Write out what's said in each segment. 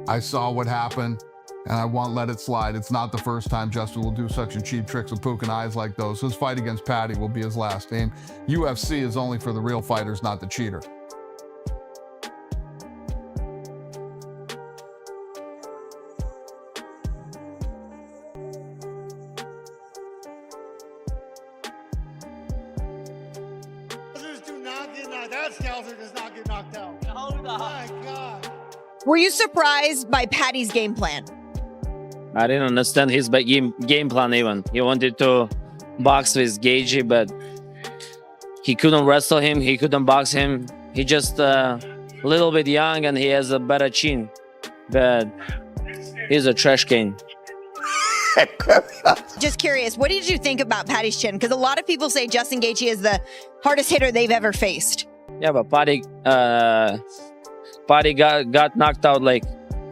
I saw what happened, and I won't let it slide. It's not the first time Justin will do such cheap tricks with poking eyes like those. His fight against Paddy will be his last aim. UFC is only for the real fighters, not the cheater. That Scouser does not get knocked out. Oh my God. Were you surprised by Paddy's game plan? I didn't understand his game plan even. He wanted to box with Gaethje, but he couldn't wrestle him. He couldn't box him. He just a little bit young and he has a better chin. But he's a trash can. Just curious, what did you think about Paddy's chin? Because a lot of people say Justin Gaethje is the hardest hitter they've ever faced. Yeah, but Paddy got knocked out like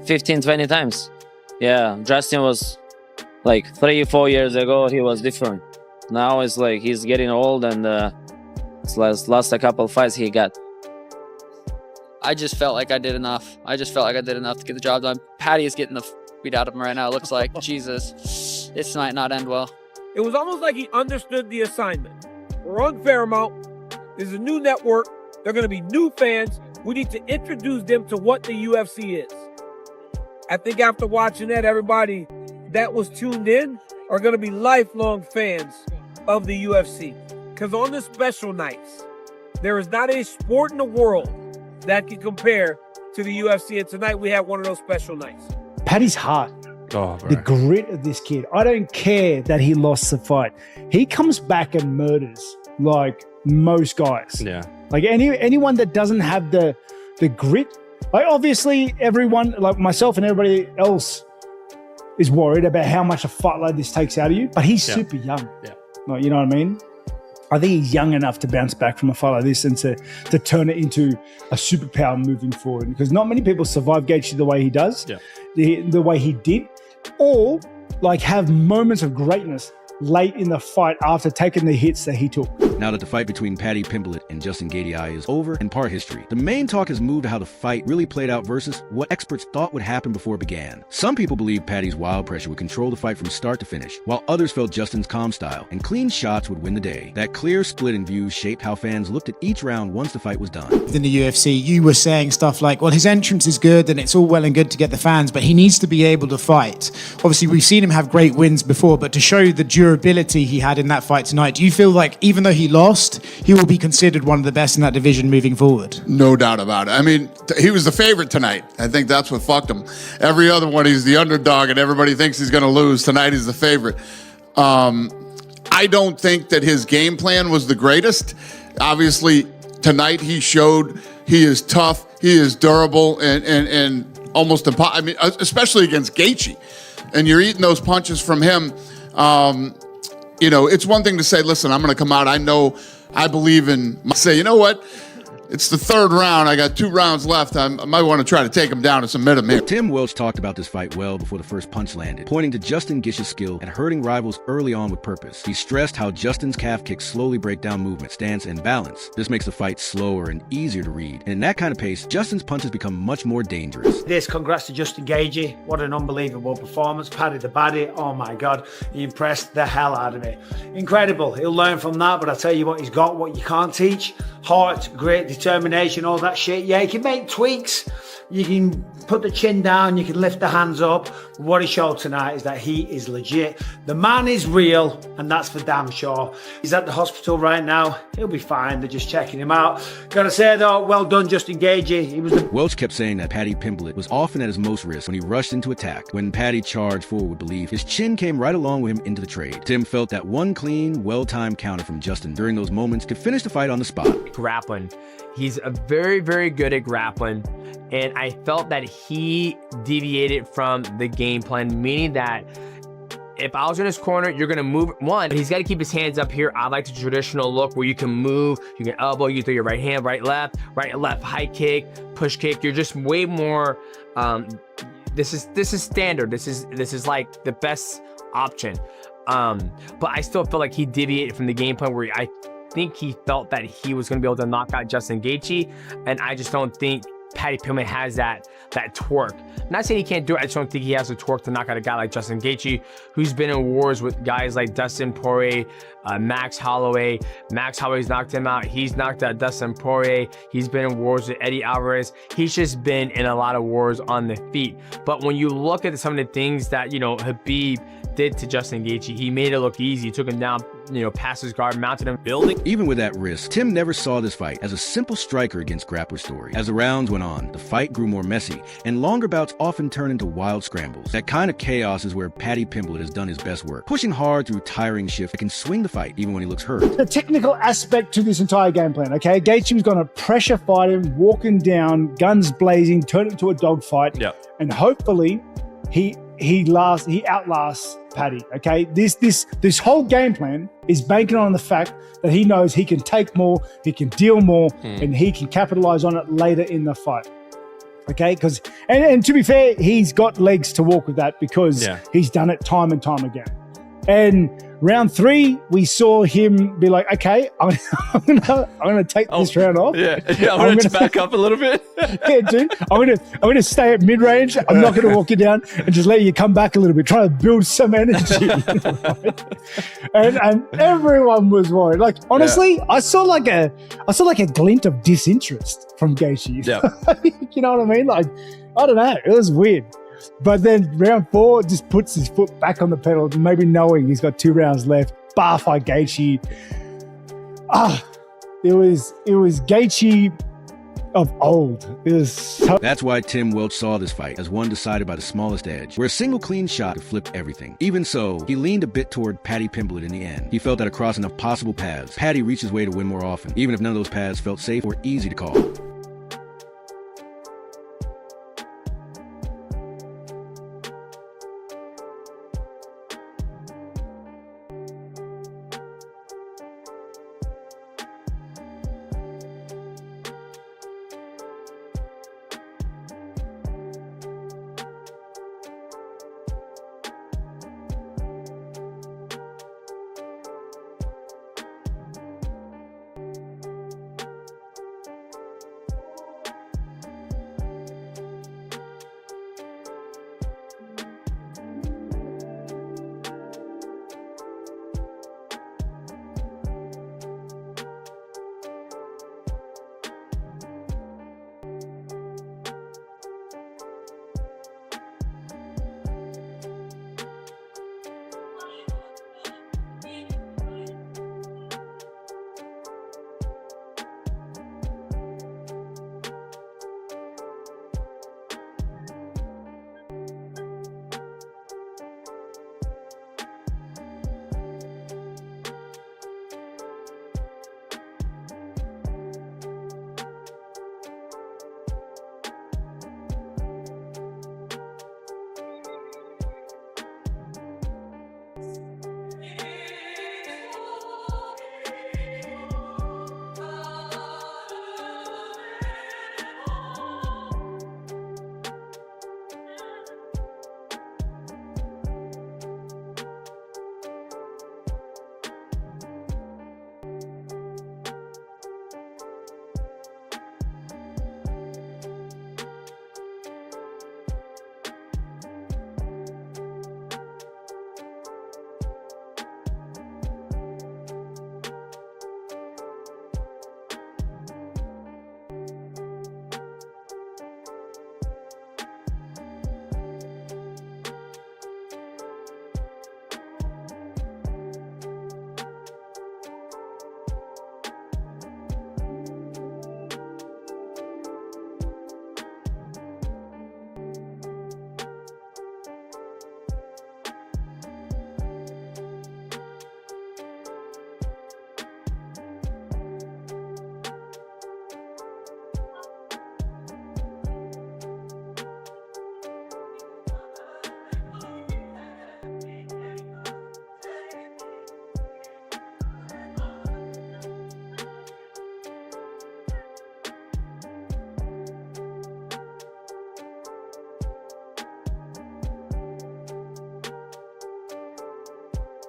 15, 20 times. Yeah, Justin was like 3-4 years ago, he was different. Now it's like he's getting old and last a couple fights he got. I just felt like I did enough. I just felt like I did enough to get the job done. Paddy is getting the beat out of him right now. It looks like, Jesus, this might not end well. It was almost like he understood the assignment. We're on Paramount. There's a new network. There are going to be new fans. We need to introduce them to what the UFC is. I think after watching that, everybody that was tuned in are going to be lifelong fans of the UFC. Because on the special nights, there is not a sport in the world that can compare to the UFC. And tonight we have one of those special nights. Paddy's heart. The grit of this kid. I don't care that he lost the fight. He comes back and murders like most guys. Yeah. Like anyone that doesn't have the grit. Like obviously everyone, like myself and everybody else, is worried about how much a fight like this takes out of you. But he's super young. Yeah. Like, you know what I mean? I think he's young enough to bounce back from a fight like this and to turn it into a superpower moving forward. Because not many people survive Gaethje the way he does, the way he did, or like have moments of greatness late in the fight after taking the hits that he took. Now that the fight between Paddy Pimblett and Justin Gaethje is over and part history, the main talk has moved to how the fight really played out versus what experts thought would happen before it began. Some people believe Paddy's wild pressure would control the fight from start to finish, while others felt Justin's calm style and clean shots would win the day. That clear split in views shaped how fans looked at each round once the fight was done. In the UFC, you were saying stuff like, well, his entrance is good and it's all well and good to get the fans, but he needs to be able to fight. Obviously, we've seen him have great wins before, but to show the durability he had in that fight tonight, do you feel like even though he lost, he will be considered one of the best in that division moving forward? No doubt about it. I mean, he was the favorite tonight. I think that's what fucked him. Every other one, he's the underdog, and everybody thinks he's going to lose. Tonight, he's the favorite. I don't think that his game plan was the greatest. Obviously, tonight he showed he is tough, he is durable, and almost impossible. I mean, especially against Gaethje. And you're eating those punches from him. You know, it's one thing to say, listen, I'm going to come out. I believe in, say, you know what? It's the third round. I got 2 rounds left. I might want to try to take him down and submit him here. Tim Welch talked about this fight well before the first punch landed, pointing to Justin Gaethje's skill at hurting rivals early on with purpose. He stressed how Justin's calf kicks slowly break down movement, stance, and balance. This makes the fight slower and easier to read. And in that kind of pace, Justin's punches become much more dangerous. Congrats to Justin Gaethje. What an unbelievable performance. Paddy the Baddy, oh my God, he impressed the hell out of me. Incredible. He'll learn from that, but I tell you what, he's got what you can't teach. Heart, grit, determination, all that shit. Yeah, he can make tweaks. You can put the chin down, you can lift the hands up. What he showed tonight is that he is legit. The man is real, and that's for damn sure. He's at the hospital right now. He'll be fine. They're just checking him out. Gotta say though, well done, Justin Gaethje. He was the... Welch kept saying that Paddy Pimblett was often at his most risk when he rushed into attack. When Paddy charged forward with belief, his chin came right along with him into the trade. Tim felt that one clean, well-timed counter from Justin during those moments could finish the fight on the spot. Grappling. He's very, very good at grappling. And I felt that he deviated from the game plan, meaning that if I was in his corner, you're going to move. One, he's got to keep his hands up here. I like the traditional look where you can move, you can elbow, you throw your right hand, right, left, high kick, push kick. You're just way more, this is standard. This is like the best option. But I still feel like he deviated from the game plan where I think he felt that he was going to be able to knock out Justin Gaethje. And I just don't think Paddy Pimblett has that torque. Not saying he can't do it. I just don't think he has the torque to knock out a guy like Justin Gaethje, who's been in wars with guys like Dustin Poirier, Max Holloway. Max Holloway's knocked him out. He's knocked out Dustin Poirier. He's been in wars with Eddie Alvarez. He's just been in a lot of wars on the feet. But when you look at some of the things that, Khabib did to Justin Gaethje, he made it look easy. He took him down, past his guard, mounted him, building. Even with that risk, Tim never saw this fight as a simple striker against grappler story. As the rounds went on, the fight grew more messy, and longer bouts often turn into wild scrambles. That kind of chaos is where Paddy Pimblett has done his best work, pushing hard through tiring shifts that can swing the fight even when he looks hurt. The technical aspect to this entire game plan, okay? Gaethje was going to pressure fight him, walking down, guns blazing, turn it into a dogfight, and hopefully he outlasts Paddy. Okay, this whole game plan is banking on the fact that he knows he can take more, he can deal more, and he can capitalize on it later in the fight. Okay, because and to be fair, he's got legs to walk with that because he's done it time and time again. And round 3, we saw him be like, okay, I'm gonna take this round off. I'm gonna back up a little bit. Dude, I'm gonna stay at mid range. I'm not gonna walk you down and just let you come back a little bit, try to build some energy. Right? And everyone was worried. Like honestly, I saw like a glint of disinterest from Gaethje. You know what I mean? Like I don't know, it was weird. But then round 4 just puts his foot back on the pedal, maybe knowing he's got 2 rounds left. Bar fight Gaethje. It was Gaethje of old. It was so. That's why Tim Welch saw this fight as one decided by the smallest edge, where a single clean shot could flip everything. Even so, he leaned a bit toward Paddy Pimblett in the end. He felt that across enough possible paths, Paddy reached his way to win more often, even if none of those paths felt safe or easy to call.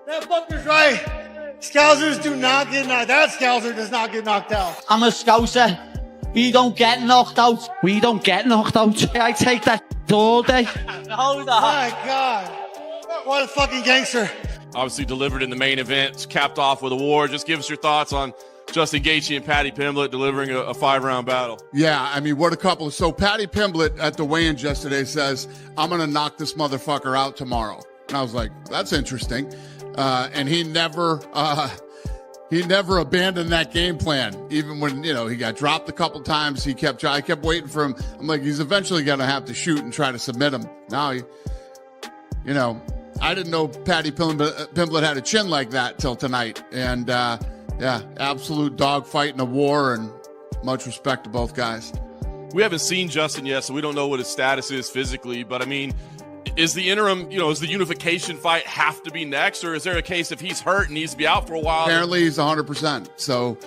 That fucker's right. Scousers do not get knocked. That Scouser does not get knocked out. I'm a Scouser. We don't get knocked out. We don't get knocked out. I take that all day. Hold on. My God. What a fucking gangster. Obviously delivered in the main event, capped off with a war. Just give us your thoughts on Justin Gaethje and Paddy Pimblett delivering a 5-round battle. Yeah, I mean, what a couple. So Paddy Pimblett at the weigh-in yesterday says, I'm going to knock this motherfucker out tomorrow. And I was like, that's interesting. And he never abandoned that game plan. Even when, he got dropped a couple times, I kept waiting for him. I'm like, he's eventually going to have to shoot and try to submit him. Now, I didn't know Paddy Pimblett had a chin like that till tonight. And, absolute dogfight in a war, and much respect to both guys. We haven't seen Justin yet, so we don't know what his status is physically. But, I mean, is the interim, is the unification fight have to be next? Or is there a case if he's hurt and needs to be out for a while? Apparently he's 100%. So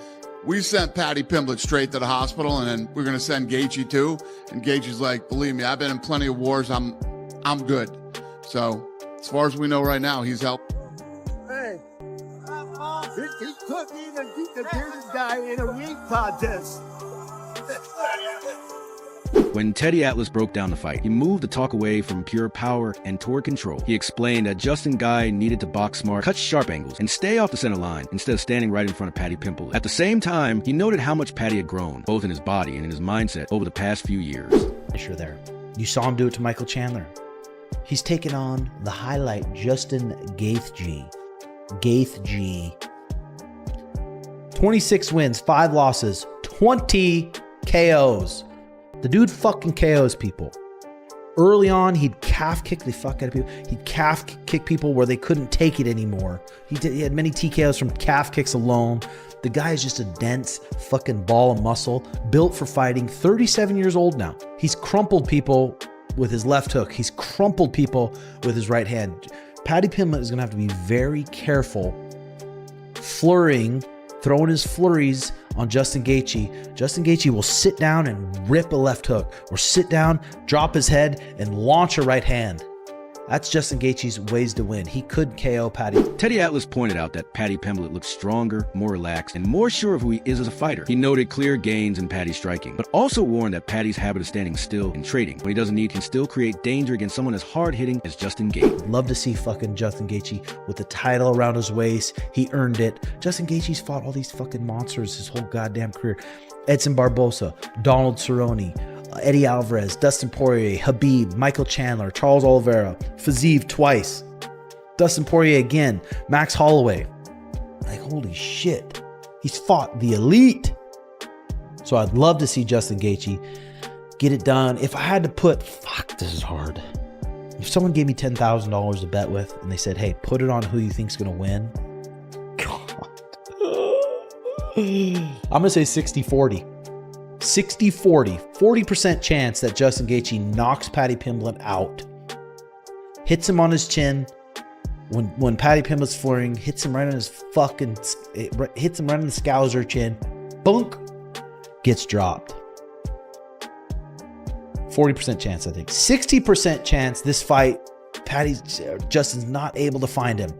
we sent Paddy Pimblett straight to the hospital, and then we're going to send Gaethje too. And Gaethje's like, believe me, I've been in plenty of wars. I'm good. So as far as we know right now, he's out. Hey, he couldn't even beat the bearded guy in a ring contest. When Teddy Atlas broke down the fight, he moved the talk away from pure power and toward control. He explained that Justin Gaethje needed to box smart, cut sharp angles, and stay off the center line instead of standing right in front of Paddy Pimblett. At the same time, he noted how much Paddy had grown, both in his body and in his mindset, over the past few years. Sure there. You saw him do it to Michael Chandler. He's taken on the highlight, Justin Gaethje. 26 wins, 5 losses, 20 KOs. The dude fucking KOs people. Early on, he'd calf kick the fuck out of people. He'd calf kick people where they couldn't take it anymore. He had many TKOs from calf kicks alone. The guy is just a dense fucking ball of muscle, built for fighting, 37 years old now. He's crumpled people with his left hook. He's crumpled people with his right hand. Paddy Pimblett is going to have to be very careful throwing his flurries on Justin Gaethje. Justin Gaethje will sit down and rip a left hook, or sit down, drop his head, and launch a right hand. That's Justin Gaethje's ways to win. He could KO Paddy. Teddy Atlas pointed out that Paddy Pimblett looked stronger, more relaxed, and more sure of who he is as a fighter. He noted clear gains in Paddy's striking, but also warned that Paddy's habit of standing still and trading when he doesn't need can still create danger against someone as hard-hitting as Justin Gaethje. Love to see fucking Justin Gaethje with the title around his waist. He earned it. Justin Gaethje's fought all these fucking monsters his whole goddamn career. Edson Barbosa, Donald Cerrone, Eddie Alvarez, Dustin Poirier, Habib, Michael Chandler, Charles Oliveira, Fiziev twice, Dustin Poirier again, Max Holloway. Like, holy shit. He's fought the elite. So I'd love to see Justin Gaethje get it done. If I had to put, this is hard. If someone gave me $10,000 to bet with and they said, hey, put it on who you think's going to win. God. I'm going to say 60-40. 60-40, 40% chance that Justin Gaethje knocks Paddy Pimblett out. Hits him on his chin. When Paddy Pimblett's flooring, hits him right on his hits him right on the scouser chin. Bunk. Gets dropped. 40% chance, I think. 60% chance this fight, Justin's not able to find him.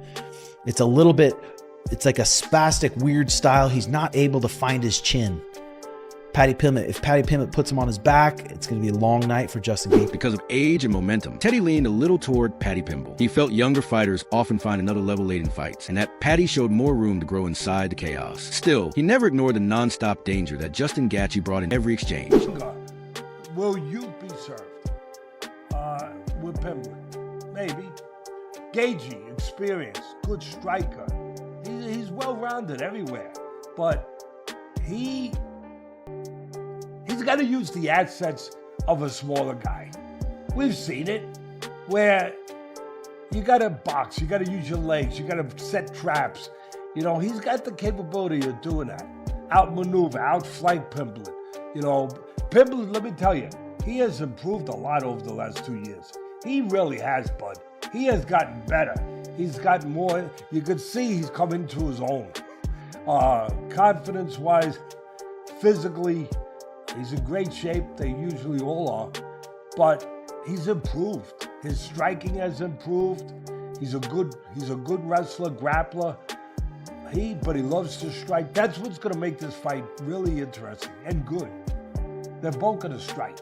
It's like a spastic, weird style. He's not able to find his chin. If Paddy Pimblett puts him on his back, it's going to be a long night for Justin Gaethje. Because of age and momentum, Teddy leaned a little toward Paddy Pimblett. He felt younger fighters often find another level late in fights, and that Paddy showed more room to grow inside the chaos. Still, he never ignored the non-stop danger that Justin Gaethje brought in every exchange. Will you be served with Pimblett? Maybe. Gaethje, experienced, good striker. He's well-rounded everywhere, but he's got to use the assets of a smaller guy. We've seen it, where you got to box, you got to use your legs, you got to set traps. He's got the capability of doing that. Outmaneuver, outflank Pimblett. Pimblett, let me tell you, he has improved a lot over the last 2 years. He really has, bud. He has gotten better. He's gotten more. You could see he's come into his own. Confidence-wise, physically, he's in great shape. They usually all are. But he's improved. His striking has improved. He's a good wrestler, grappler. But he loves to strike. That's what's going to make this fight really interesting and good. they're both going to strike.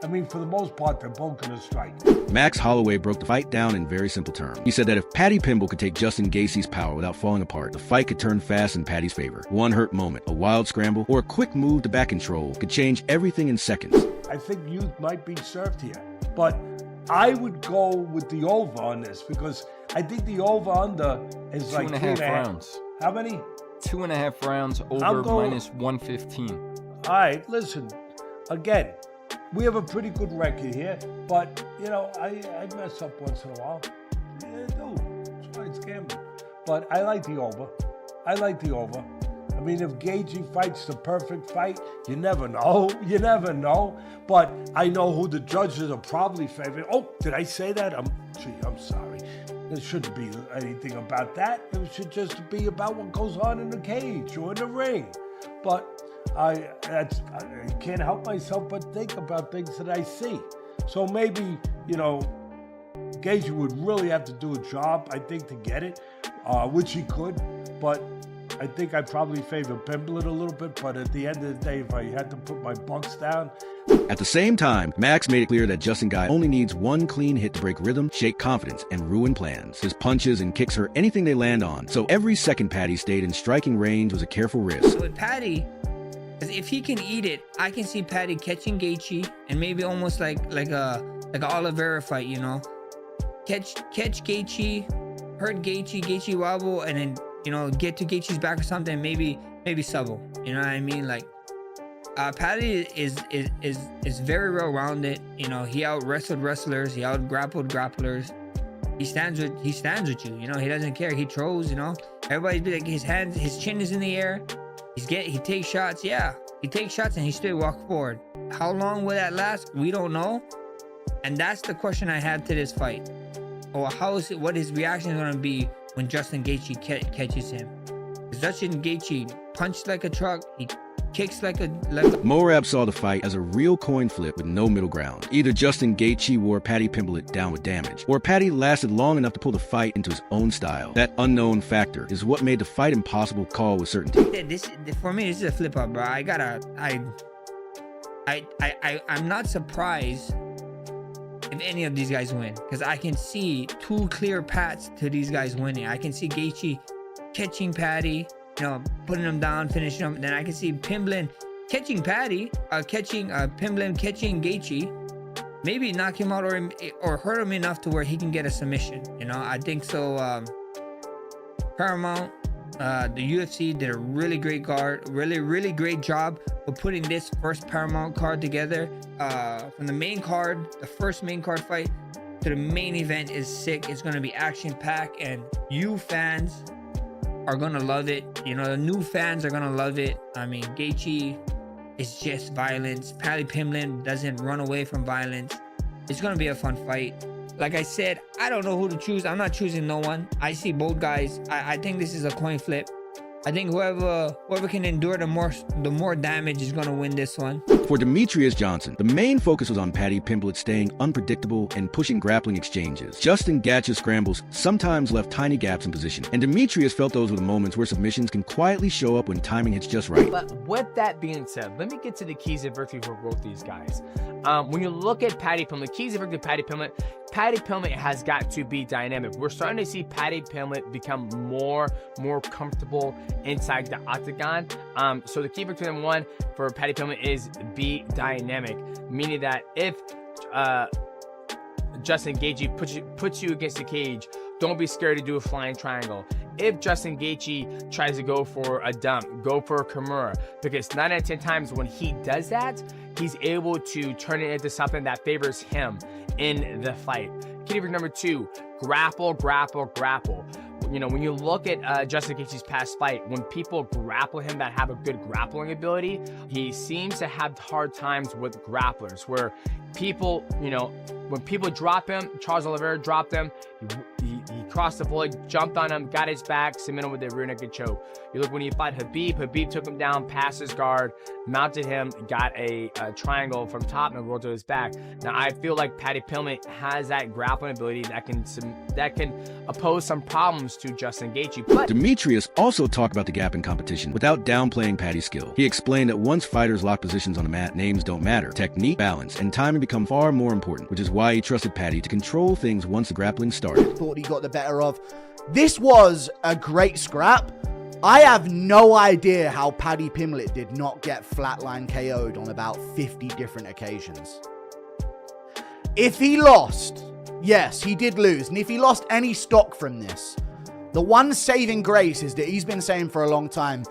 I mean, for the most part, they're both going to strike. Max Holloway broke the fight down in very simple terms. He said that if Paddy Pimblett could take Justin Gaethje's power without falling apart, the fight could turn fast in Paddy's favor. One hurt moment, a wild scramble, or a quick move to back control could change everything in seconds. I think youth might be served here. But I would go with the over on this because I think the over-under is like 2.5 rounds. How many? 2.5 rounds over minus 115. All right, listen. Again, we have a pretty good record here, but, you know, I mess up once in a while. Yeah, I do. That's why it's gambling. But I like the over. I like the over. I mean, if Gaethje fights the perfect fight, you never know. You never know. But I know who the judges are probably favoring. Oh, did I say that? I'm sorry. There shouldn't be anything about that. It should just be about what goes on in the cage or in the ring. But I can't help myself but think about things that I see. So maybe, you know, Gaethje would really have to do a job, I think, to get it, which he could. But I think I'd probably favor Pimblett a little bit. But at the end of the day, if I had to put my bucks down. At the same time, Max made it clear that Justin Gaethje only needs one clean hit to break rhythm, shake confidence, and ruin plans. His punches and kicks hurt anything they land on, so every second Paddy stayed in striking range was a careful risk. So with Paddy, if he can eat it, I can see Paddy catching Gaethje and maybe almost like a Oliveira fight, you know, catch Gaethje, hurt Gaethje wobble, and then, you know, get to Gaethje's back or something, maybe subtle. You know what I mean? Like, Paddy is very well rounded. You know, he out wrestled wrestlers, he out grappled grapplers. He stands with you. You know, he doesn't care. He throws. You know, everybody's be like, his chin is in the air. He takes shots. Yeah, he takes shots and he still walks forward. How long will that last? We don't know. And that's the question I had to this fight. Or what his reaction is going to be when Justin Gaethje catches him. Because Justin Gaethje punched like a truck. He kicks like a. Morab saw the fight as a real coin flip with no middle ground. Either Justin Gaethje wore Paddy Pimblett down with damage, or Paddy lasted long enough to pull the fight into his own style. That unknown factor is what made the fight impossible to call with certainty. For me, this is a flip up, bro. I'm not surprised if any of these guys win, because I can see two clear paths to these guys winning. I can see Gaethje catching Paddy, you know, putting him down, finishing him. Then I can see Pimblett catching Paddy, Pimblett catching Gaethje, maybe knock him out or hurt him enough to where he can get a submission. You know, I think so. Paramount, the UFC did a really great really great job of putting this first Paramount card together. From the main card, the first main card fight, to the main event is sick. It's gonna be action packed, and you fans are gonna love it. You know, the new fans are gonna love it. I mean, Gaethje is just violence. Paddy Pimblett doesn't run away from violence. It's gonna be a fun fight. Like I said, I don't know who to choose. I'm not choosing no one. I see both guys. I think this is a coin flip. I think whoever can endure the more damage is gonna win this one. For Demetrius Johnson, the main focus was on Paddy Pimblett staying unpredictable and pushing grappling exchanges. Justin Gaethje's scrambles sometimes left tiny gaps in position, and Demetrius felt those were the moments where submissions can quietly show up when timing hits just right. But with that being said, let me get to the keys of victory for both these guys. When you look at Paddy Pimblett, keys of victory, Paddy Pimblett has got to be dynamic. We're starting to see Paddy Pimblett become more comfortable inside the octagon. So the key victory number one for Paddy Pimblett is be dynamic, meaning that if Justin Gaethje puts you against the cage, don't be scared to do a flying triangle. If Justin Gaethje tries to go for a dump, go for a Kimura, because 9 out of 10 times when he does that, he's able to turn it into something that favors him in the fight. Key victory number two, grapple. You know, when you look at Justin Gaethje's past fight, when people grapple him that have a good grappling ability, he seems to have hard times with grapplers, where people, you know, when people drop him, Charles Oliveira dropped him, he across the floor, jumped on him, got his back, submitted him with a rear naked choke. You look when he fought Habib took him down, passed his guard, mounted him, got a triangle from top and rolled to his back. Now I feel like Paddy Pimblett has that grappling ability that can oppose some problems to Justin Gaethje. But Demetrius also talked about the gap in competition without downplaying Paddy's skill. He explained that once fighters lock positions on the mat, names don't matter. Technique, balance, and timing become far more important, which is why he trusted Paddy to control things once the grappling started. Thought he got the better of. This was a great scrap. I have no idea how Paddy Pimblett did not get flatline KO'd on about 50 different occasions. If he lost, yes, he did lose. And if he lost any stock from this, the one saving grace is that he's been saying for a long time,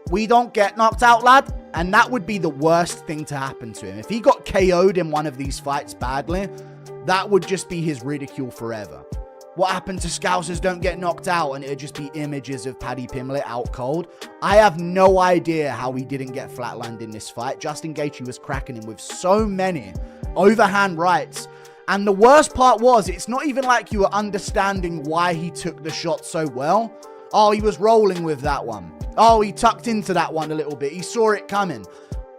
we don't get knocked out, lad. And that would be the worst thing to happen to him. If he got KO'd in one of these fights badly, that would just be his ridicule forever. What happened to Scousers don't get knocked out, and it'd just be images of Paddy Pimblett out cold. I have no idea how he didn't get flatlined in this fight. Justin Gaethje was cracking him with so many overhand rights. And the worst part was, it's not even like you were understanding why he took the shot so well. Oh, he was rolling with that one. Oh, he tucked into that one a little bit. He saw it coming.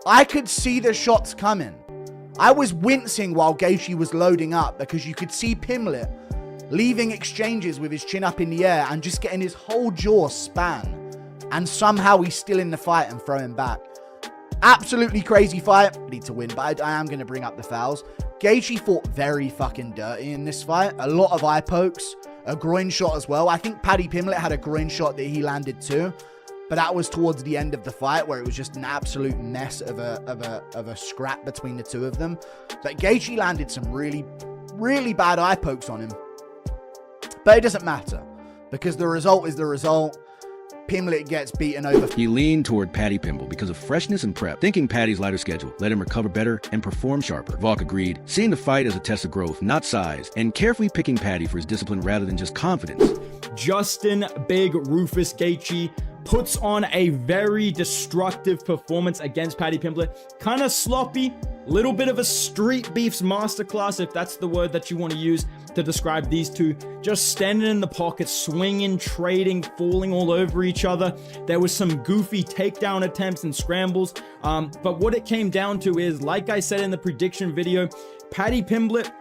I could see the shots coming. I was wincing while Gaethje was loading up because you could see Pimblett leaving exchanges with his chin up in the air and just getting his whole jaw span. And somehow he's still in the fight and throwing back. Absolutely crazy fight. Need to win, but I am going to bring up the fouls. Gaethje fought very fucking dirty in this fight. A lot of eye pokes. A groin shot as well. I think Paddy Pimblett had a groin shot that he landed too. But that was towards the end of the fight where it was just an absolute mess of a scrap between the two of them. But Gaethje landed some really, really bad eye pokes on him. But it doesn't matter because the result is the result. Pimblett gets beaten over. He leaned toward Paddy Pimblett because of freshness and prep, thinking Paddy's lighter schedule let him recover better and perform sharper. Volk agreed, seeing the fight as a test of growth, not size, and carefully picking Paddy for his discipline rather than just confidence. Justin Big Rufus Gaethje puts on a very destructive performance against Paddy Pimblett. Kind of sloppy, little bit of a street beefs masterclass, if that's the word that you want to use to describe these two. Just standing in the pocket, swinging, trading, falling all over each other. There was some goofy takedown attempts and scrambles. But what it came down to is, like I said in the prediction video, Paddy Pimblett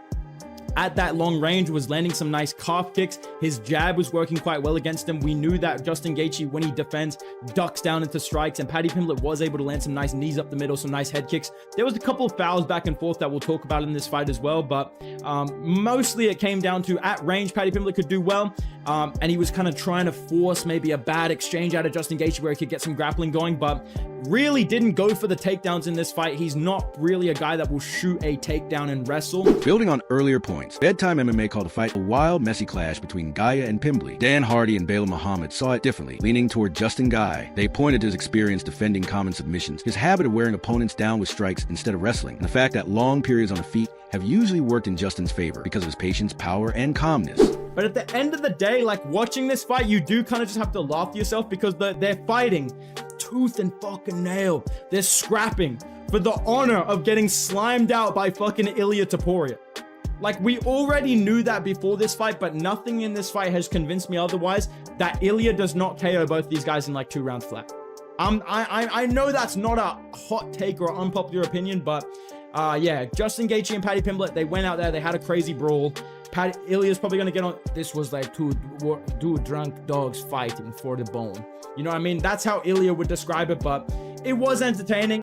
at that long range was landing some nice calf kicks. His jab was working quite well against him. We knew that Justin Gaethje, when he defends, ducks down into strikes, and Paddy Pimblett was able to land some nice knees up the middle, some nice head kicks. There was a couple of fouls back and forth that we'll talk about in this fight as well, but mostly it came down to at range, Paddy Pimblett could do well, and he was kind of trying to force maybe a bad exchange out of Justin Gaethje where he could get some grappling going, but really didn't go for the takedowns in this fight. He's not really a guy that will shoot a takedown and wrestle. Building on earlier points, Bedtime MMA called the fight a wild, messy clash between Gaethje and Pimblett. Dan Hardy and Bela Muhammad saw it differently, leaning toward Justin Gaethje. They pointed to his experience defending common submissions, his habit of wearing opponents down with strikes instead of wrestling, and the fact that long periods on the feet have usually worked in Justin's favor because of his patience, power, and calmness. But at the end of the day, like watching this fight, you do kind of just have to laugh to yourself because they're fighting tooth and fucking nail. They're scrapping for the honor of getting slimed out by fucking Ilia Topuria. Like, we already knew that before this fight, but nothing in this fight has convinced me otherwise that Ilia does not KO both these guys in like 2 rounds flat. I know that's not a hot take or unpopular opinion, but yeah, Justin Gaethje and Paddy Pimblett, they went out there, they had a crazy brawl. Ilia's probably going to get on. This was like two drunk dogs fighting for the bone. You know what I mean? That's how Ilia would describe it, but it was entertaining.